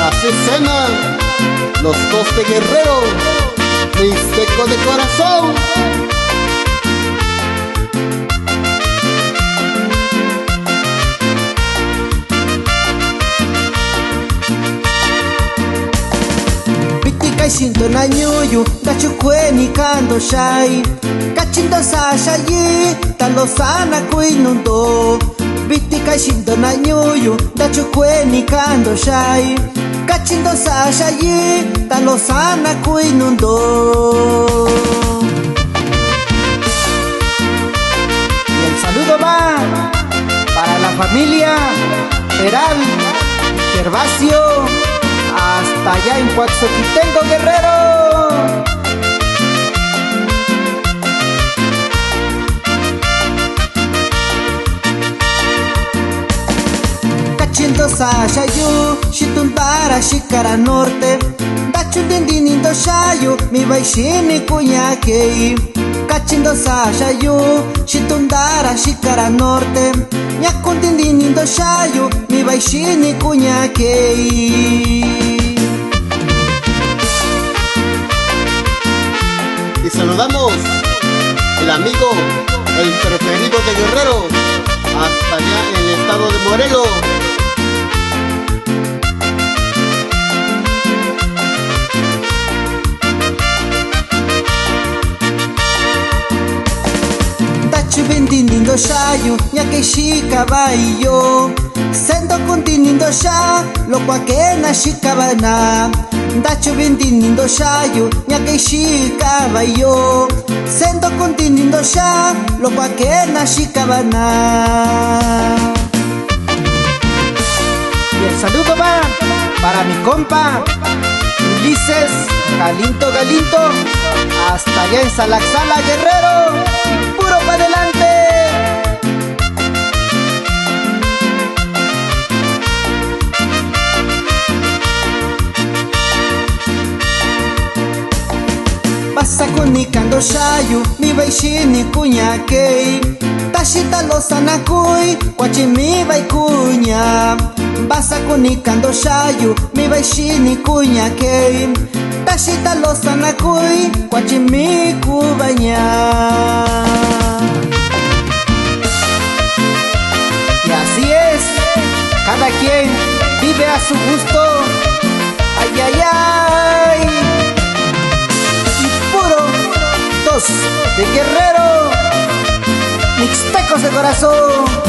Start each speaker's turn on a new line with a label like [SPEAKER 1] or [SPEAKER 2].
[SPEAKER 1] Así cenan los 12 guerreros, mixteco de corazón.
[SPEAKER 2] Pitica y sinto na ñuyu, da chukweni kando shai. Kachindo sa shayi, talo sana kuinundo. Pitica y sinto na ñuyu, da chukweni kando shai. Kachindo sa shayi, talo sana kuinundo. Y el saludo va para la familia Peral, Gervasio, hasta allá en Coaxoquitengo, Guerrero. Kachindo sa shayu, shituntara shikara norte. Dachundindinindo shayu, mi baishini kuñakei. Kachindo sa shayu, shituntara shikara norte. Nyakundindinindo shayu, mi baishini kuñakei.
[SPEAKER 1] Y saludamos el amigo, el preferido de Guerrero, hasta allá en el estado de Morelos.
[SPEAKER 2] Dachu bendinindo shayu, nyake shikabayo. Sendo kundinindo sha, lo kwakena shikabana. Dachu bendinindo shayu, nyake shikabayo. Sendo kundinindo sha, lo kwakena shikabana. Y el saludo va para mi compa Ulises Galinto, hasta allá en Salaxala, Guerrero. Puro pa' adelante. Pasa kunikando shayu, mi baishini kuñakei. Tashita lo sanakui, kwachimi baikuña. Basa kunikando shayu, mi baishini kuñakei. Tashita lo sanakui, kwachimi kubaña. Y así es, cada quien vive a su gusto. Ay, ay, ay. De Guerrero, mixtecos de corazón.